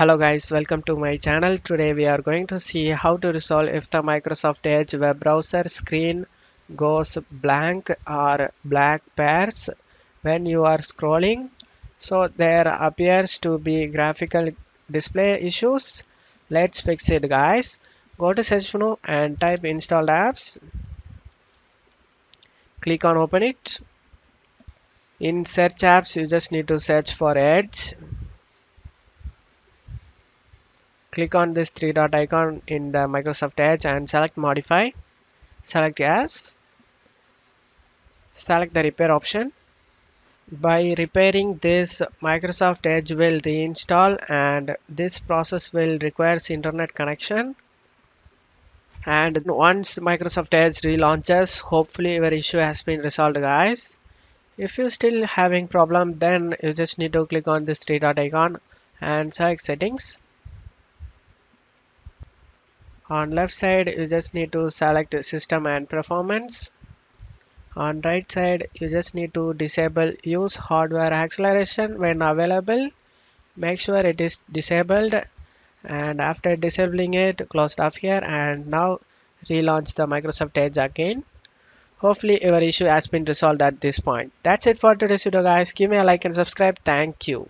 Hello guys, welcome to my channel. Today we are going to see how to resolve if the Microsoft Edge web browser screen goes blank or black pairs when you are scrolling. So there appears to be graphical display issues. Let's fix it guys. Go to search menu and type installed apps. Click on open it. In search apps you just need to search for Edge. Click on this three dot icon in the Microsoft Edge and select modify. Select yes. Select the repair option. By repairing this, Microsoft Edge will reinstall and this process will require internet connection. And once Microsoft Edge relaunches, hopefully your issue has been resolved guys. If you're still having problem, then you just need to click on this three dot icon and select settings. On left side, you just need to select system and performance. On right side, you just need to disable use hardware acceleration when available. Make sure it is disabled, and after disabling it, close it off here and now relaunch the Microsoft Edge again. Hopefully your issue has been resolved at this point. That's it for today's video guys. Give me a like and subscribe. Thank you.